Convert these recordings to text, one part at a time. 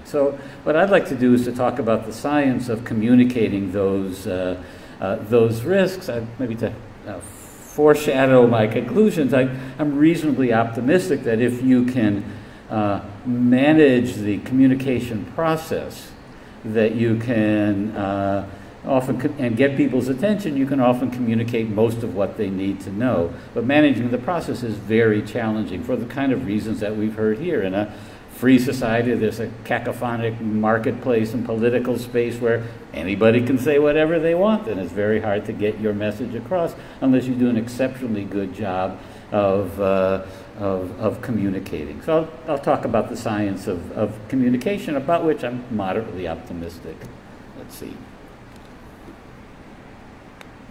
So what I'd like to do is to talk about the science of communicating those risks. Maybe to foreshadow my conclusions, I'm reasonably optimistic that if you can manage the communication process, that you can and get people's attention, you can often communicate most of what they need to know. But managing the process is very challenging for the kind of reasons that we've heard here. In a free society, there's a cacophonic marketplace and political space where anybody can say whatever they want, and it's very hard to get your message across unless you do an exceptionally good job of communicating. So I'll talk about the science of communication, about which I'm moderately optimistic. Let's see.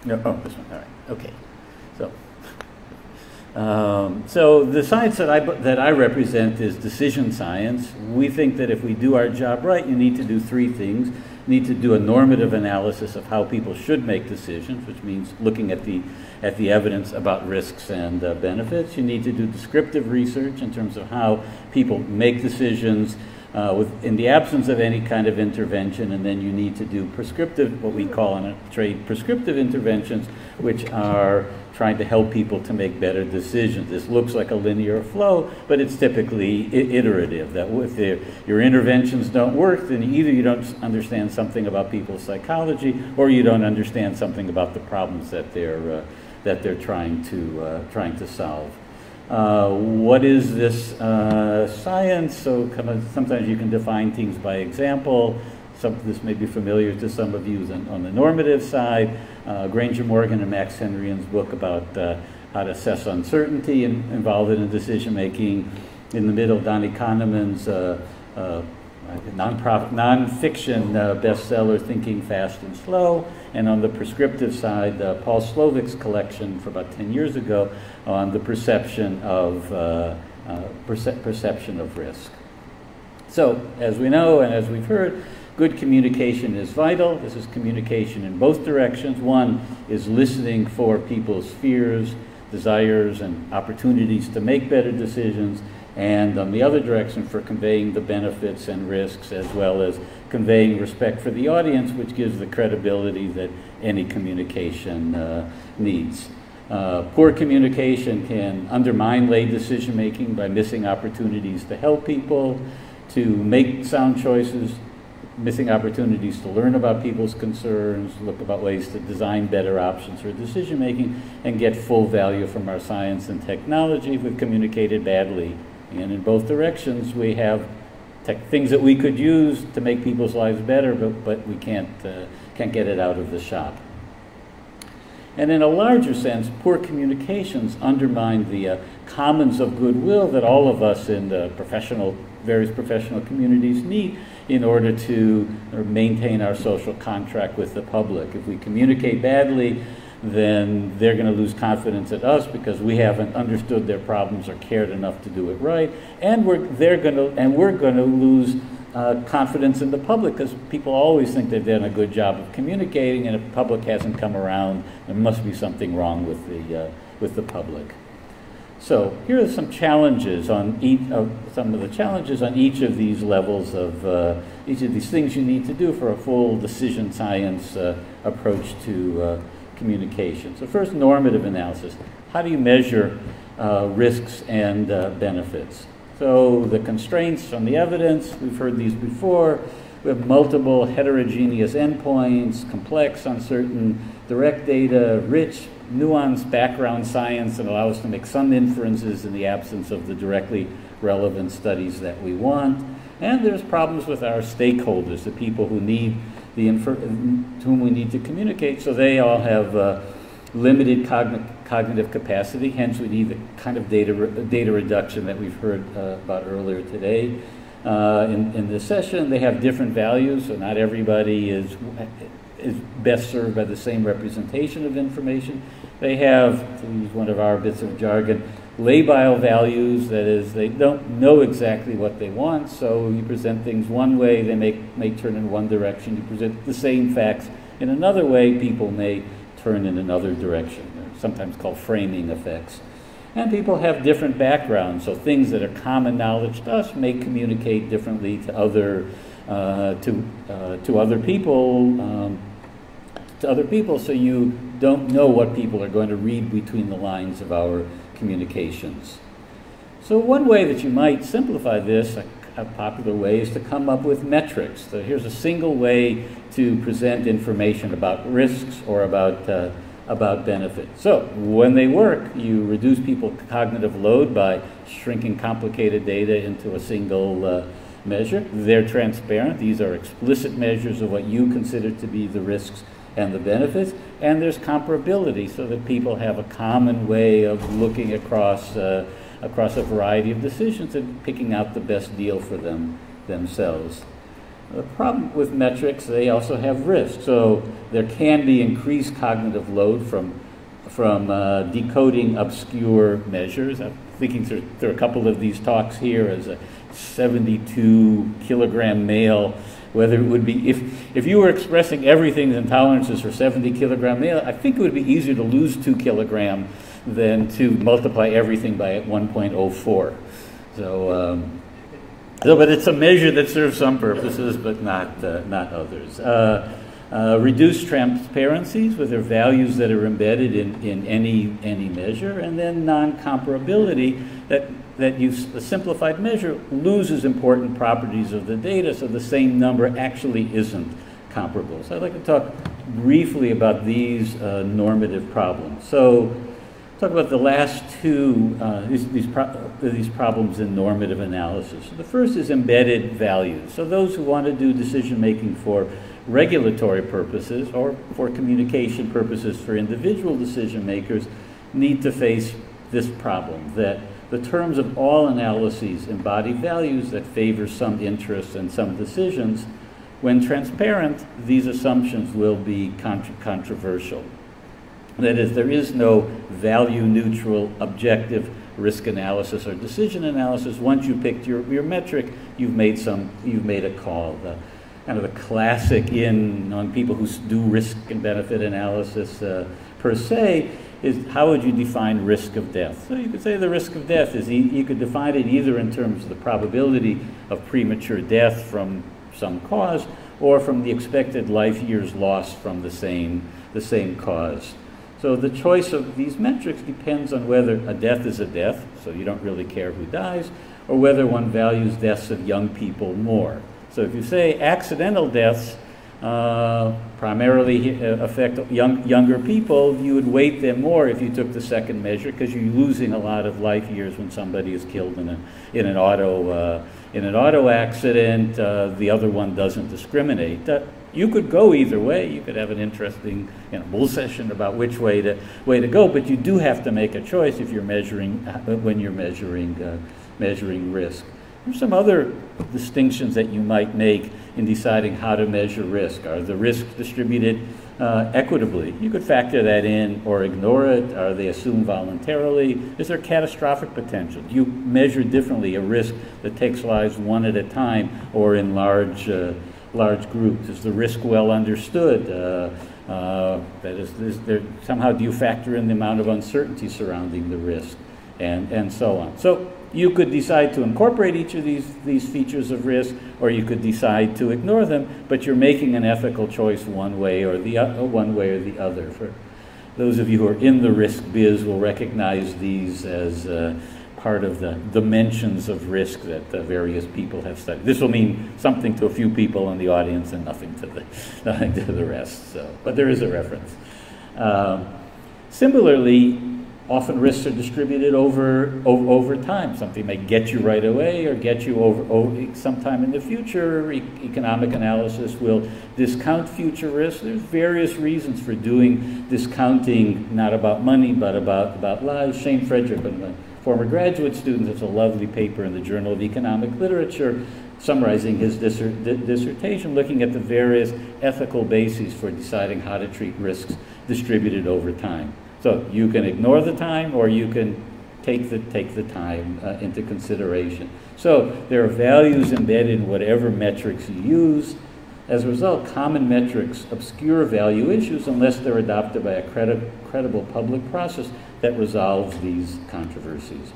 No, oh, this one. All right. Okay. So the science that I represent is decision science. We think that if we do our job right, you need to do three things. You need to do a normative analysis of how people should make decisions, which means looking at the evidence about risks and benefits. You need to do descriptive research in terms of how people make decisions in the absence of any kind of intervention, and then you need to do prescriptive, what we call in a trade, prescriptive interventions, which are trying to help people to make better decisions. This looks like a linear flow, but it's typically iterative, that if your interventions don't work, then either you don't understand something about people's psychology, or you don't understand something about the problems that they're trying to solve. What is this science? So sometimes you can define things by example. This may be familiar to some of you on the normative side. Granger Morgan and Max Henrien's book about how to assess uncertainty involved in decision making. In the middle, Donnie Kahneman's non-fiction bestseller, Thinking Fast and Slow. And on the prescriptive side, Paul Slovik's collection for about 10 years ago on the perception of risk. So, as we know and as we've heard, good communication is vital. This is communication in both directions. One is listening for people's fears, desires, and opportunities to make better decisions, and on the other direction for conveying the benefits and risks, as well as conveying respect for the audience, which gives the credibility that any communication needs. Poor communication can undermine lay decision making by missing opportunities to help people, to make sound choices, missing opportunities to learn about people's concerns, look about ways to design better options for decision making, and get full value from our science and technology if we've communicated badly. And in both directions, we have things that we could use to make people's lives better, but we can't get it out of the shop. And in a larger sense, poor communications undermine the commons of goodwill that all of us in the various professional communities need in order to maintain our social contract with the public. If we communicate badly, then they're going to lose confidence in us because we haven't understood their problems or cared enough to do it right, and we're going to lose confidence in the public because people always think they've done a good job of communicating, and if the public hasn't come around, there must be something wrong with the public. So here are some challenges on each of these levels of each of these things you need to do for a full decision science approach to communication. So first, normative analysis. How do you measure risks and benefits? So the constraints from the evidence, we've heard these before. We have multiple heterogeneous endpoints, complex, uncertain, direct data, rich, nuanced background science that allow us to make some inferences in the absence of the directly relevant studies that we want. And there's problems with our stakeholders, the people who need to whom we need to communicate, so they all have limited cognitive capacity, hence we need the kind of data reduction that we've heard about earlier today. In this session, they have different values, so not everybody is best served by the same representation of information. They have, to use one of our bits of jargon, labile values, that is, they don't know exactly what they want, so you present things one way, they may turn in one direction. You present the same facts in another way, people may turn in another direction. They're sometimes called framing effects. And people have different backgrounds, so things that are common knowledge to us may communicate differently to other people. To other people, so you don't know what people are going to read between the lines of our communications. So one way that you might simplify this, a popular way, is to come up with metrics. So here's a single way to present information about risks or about benefits. So when they work, you reduce people's cognitive load by shrinking complicated data into a single measure. They're transparent. These are explicit measures of what you consider to be the risks and the benefits, and there's comparability so that people have a common way of looking across a variety of decisions and picking out the best deal for themselves. The problem with metrics, they also have risk. So there can be increased cognitive load from decoding obscure measures. I'm thinking through a couple of these talks here as a 72-kilogram male, whether it would be, if you were expressing everything's intolerances for 70-kilogram male, I think it would be easier to lose 2 kilograms than to multiply everything by 1.04. So, but it's a measure that serves some purposes, but not others. Reduced transparencies with their values that are embedded in any measure, and then non-comparability, that a simplified measure loses important properties of the data, so the same number actually isn't comparable. So I'd like to talk briefly about these normative problems. So talk about the last two, these problems in normative analysis. So the first is embedded values. So those who want to do decision making for regulatory purposes or for communication purposes for individual decision makers need to face this problem, that the terms of all analyses embody values that favor some interests and some decisions. When transparent, these assumptions will be controversial. That is, there is no value-neutral, objective risk analysis or decision analysis. Once you picked your metric, you've made a call. Kind of the classic on people who do risk and benefit analysis per se is, how would you define risk of death? So you could say the risk of death is, you could define it either in terms of the probability of premature death from some cause, or from the expected life years lost from the same cause. So the choice of these metrics depends on whether a death is a death, so you don't really care who dies, or whether one values deaths of young people more. So if you say accidental deaths primarily affect younger people, you would weight them more if you took the second measure, because you're losing a lot of life years when somebody is killed in an auto accident. The other one doesn't discriminate. You could go either way. You could have an interesting bull session about which way to go, but you do have to make a choice if you're measuring risk. There's some other distinctions that you might make in deciding how to measure risk. Are the risks distributed equitably? You could factor that in or ignore it. Are they assumed voluntarily? Is there catastrophic potential? Do you measure differently a risk that takes lives one at a time or in large groups? Is the risk well understood? Somehow do you factor in the amount of uncertainty surrounding the risk, and so on. So you could decide to incorporate each of these features of risk, or you could decide to ignore them, but you're making an ethical choice one way or the other. For those of you who are in the risk biz will recognize these as part of the dimensions of risk that various people have studied. This will mean something to a few people in the audience and nothing to the rest. So, but there is a reference. Similarly, often risks are distributed over time. Something may get you right away or get you over sometime in the future. Economic analysis will discount future risks. There's various reasons for doing discounting, not about money, but about lives. Shane Frederick, one of my former graduate students, has a lovely paper in the Journal of Economic Literature summarizing his dissertation, looking at the various ethical bases for deciding how to treat risks distributed over time. So you can ignore the time, or you can take the time into consideration. So there are values embedded in whatever metrics you use. As a result, common metrics obscure value issues unless they're adopted by a credible public process that resolves these controversies.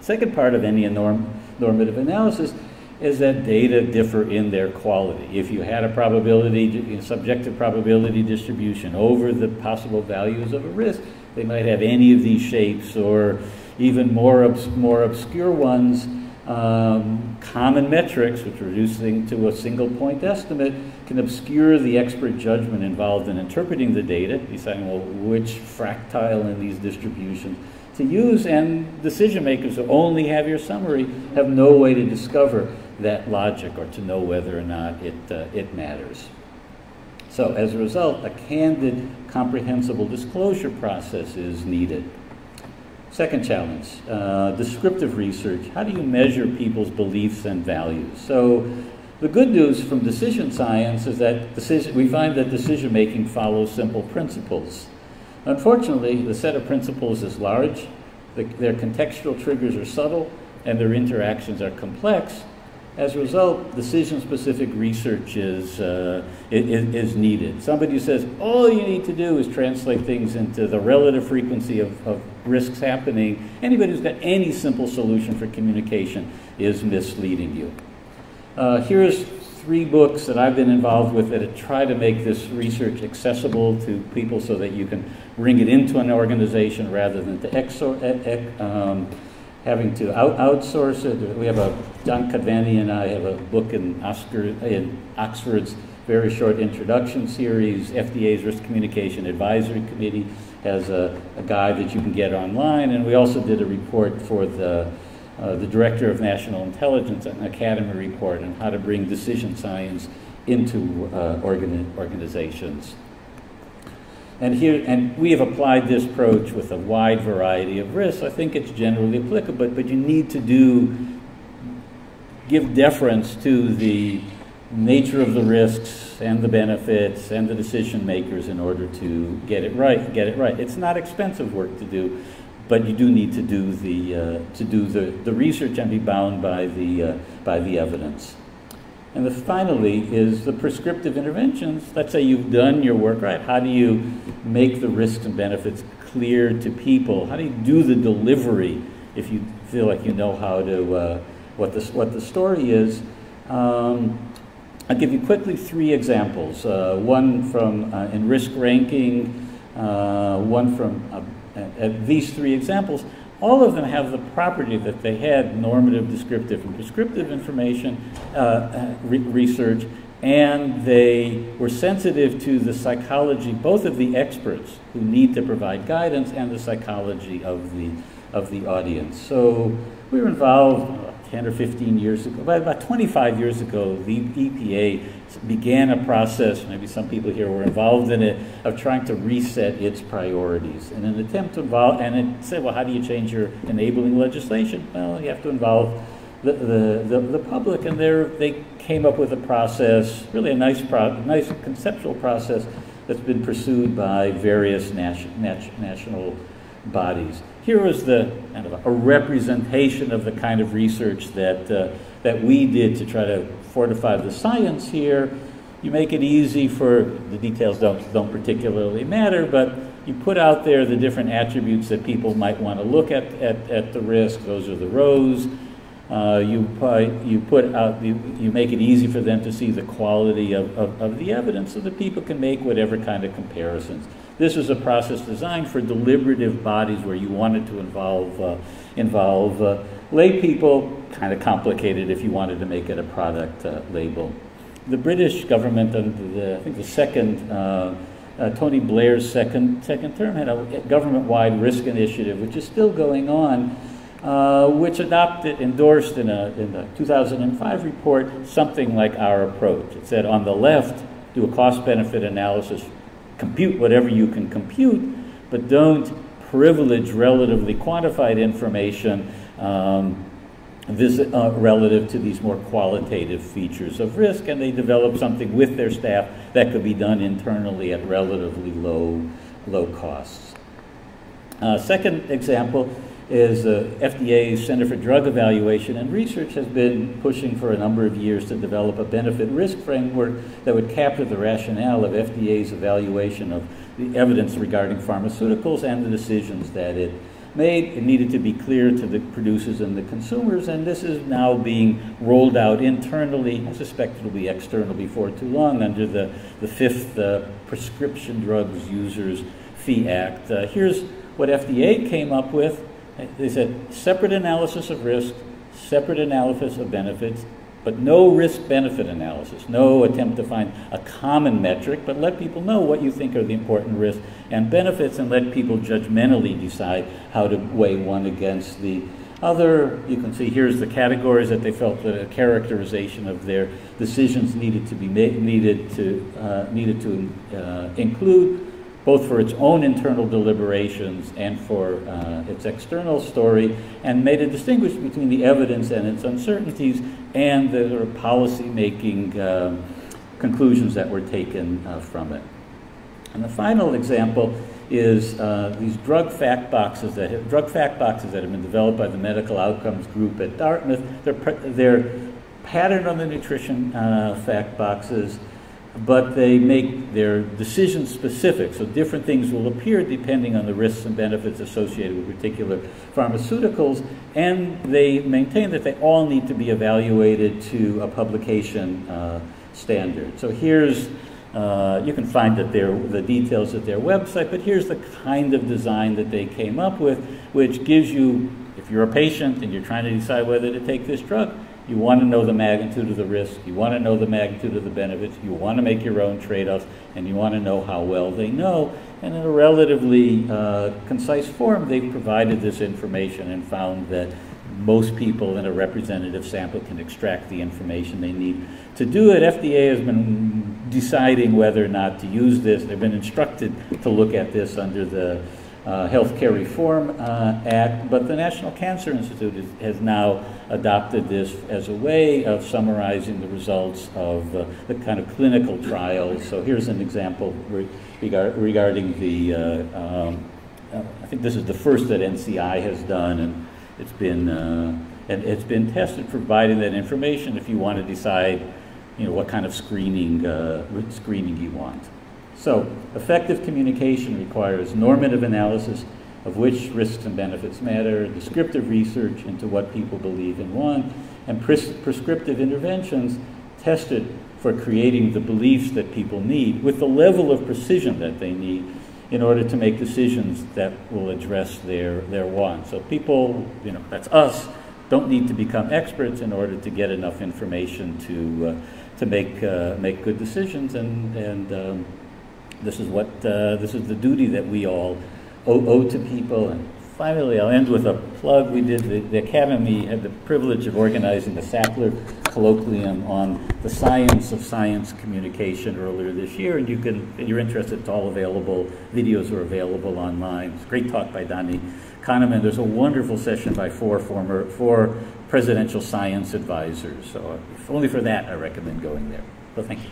Second part of any normative analysis is that data differ in their quality. If you had a subjective probability distribution over the possible values of a risk, they might have any of these shapes, or even more obscure ones. Common metrics, which reducing to a single point estimate, can obscure the expert judgment involved in interpreting the data, deciding, well, which fractile in these distributions to use, and decision makers who only have your summary have no way to discover that logic or to know whether or not it matters. So as a result, a candid, comprehensible disclosure process is needed. Second challenge, descriptive research. How do you measure people's beliefs and values? So the good news from decision science is that we find that decision making follows simple principles. Unfortunately, the set of principles is large, their contextual triggers are subtle, and their interactions are complex. As a result, decision-specific research is needed. Somebody who says, all you need to do is translate things into the relative frequency of risks happening, anybody who's got any simple solution for communication is misleading you. Here's 3 books that I've been involved with that try to make this research accessible to people so that you can bring it into an organization rather than to having to outsource it. We have John Kadvani and I have a book in Oxford's very short introduction series. FDA's Risk Communication Advisory Committee has a guide that you can get online, and we also did a report for the Director of National Intelligence, an Academy report on how to bring decision science into organizations. And we have applied this approach with a wide variety of risks. I think it's generally applicable, but you need to give deference to the nature of the risks and the benefits and the decision makers in order to get it right. It's not expensive work to do, but you do need to do the research and be bound by the evidence. And finally is the prescriptive interventions. Let's say you've done your work right. How do you make the risks and benefits clear to people? How do you do the delivery if you feel like you know how to what the story is? I'll give you quickly 3 examples. One from in risk ranking, one from these 3 examples. All of them have the property that they had normative, descriptive, and prescriptive information research, and they were sensitive to the psychology, both of the experts who need to provide guidance and the psychology of the audience. So we were involved 10 or 15 years ago, about 25 years ago, the EPA began a process, maybe some people here were involved in it, of trying to reset its priorities. In an attempt to involve, and it said, well, how do you change your enabling legislation? Well, you have to involve the public, and they came up with a process, really a nice conceptual process that's been pursued by various national bodies. Here was the kind of a representation of the kind of research that we did to try to fortify the science here. You make it easy for, the details don't particularly matter, but you put out there the different attributes that people might want to look at the risk. Those are the rows. You make it easy for them to see the quality of the evidence so that people can make whatever kind of comparisons. This is a process designed for deliberative bodies where you wanted to involve lay people, kind of complicated if you wanted to make it a product label. The British government under I think the second, Tony Blair's second term had a government-wide risk initiative, which is still going on, which endorsed in the 2005 report something like our approach. It said on the left, do a cost-benefit analysis, compute whatever you can compute, but don't privilege relatively quantified information relative to these more qualitative features of risk, and they develop something with their staff that could be done internally at relatively low costs. Second example is FDA's Center for Drug Evaluation and Research has been pushing for a number of years to develop a benefit risk framework that would capture the rationale of FDA's evaluation of the evidence regarding pharmaceuticals and the decisions that it made. It needed to be clear to the producers and the consumers, and this is now being rolled out internally. I suspect it'll be external before too long under the fifth Prescription Drugs Users Fee Act. Here's what FDA came up with. They said separate analysis of risk, separate analysis of benefits, but no risk-benefit analysis, no attempt to find a common metric, but let people know what you think are the important risks and benefits, and let people judgmentally decide how to weigh one against the other. You can see here's the categories that they felt that a characterization of their decisions needed to be made, needed to include, both for its own internal deliberations and for its external story, and made a distinction between the evidence and its uncertainties and the sort of policy-making conclusions that were taken from it. And the final example is these drug fact boxes that have been developed by the Medical Outcomes Group at Dartmouth. They're patterned on the nutrition fact boxes, but they make their decisions specific, so different things will appear depending on the risks and benefits associated with particular pharmaceuticals, and they maintain that they all need to be evaluated to a publication standard. So here's, you can find that the details at their website, but here's the kind of design that they came up with, which gives you, if you're a patient and you're trying to decide whether to take this drug, you want to know the magnitude of the risk, you want to know the magnitude of the benefits, you want to make your own trade-offs, and you want to know how well they know. And in a relatively concise form, they've provided this information and found that most people in a representative sample can extract the information they need to do it. FDA has been deciding whether or not to use this. They've been instructed to look at this under the Healthcare Reform Act, but the National Cancer Institute has now adopted this as a way of summarizing the results of the kind of clinical trials. So here's an example regarding the, I think this is the first that NCI has done, and it's been tested, providing that information if you want to decide, what kind of screening you want. So, effective communication requires normative analysis of which risks and benefits matter, descriptive research into what people believe and want, and prescriptive interventions tested for creating the beliefs that people need with the level of precision that they need in order to make decisions that will address their wants. So people, that's us, don't need to become experts in order to get enough information to make good decisions, and this is the duty that we all owe to people. And finally, I'll end with a plug. We did, the Academy had the privilege of organizing the Sackler Colloquium on the science of science communication earlier this year, and if you're interested, it's all available. Videos are available online. It's a great talk by Donnie Kahneman. There's a wonderful session by four presidential science advisors. So if only for that, I recommend going there. So thank you.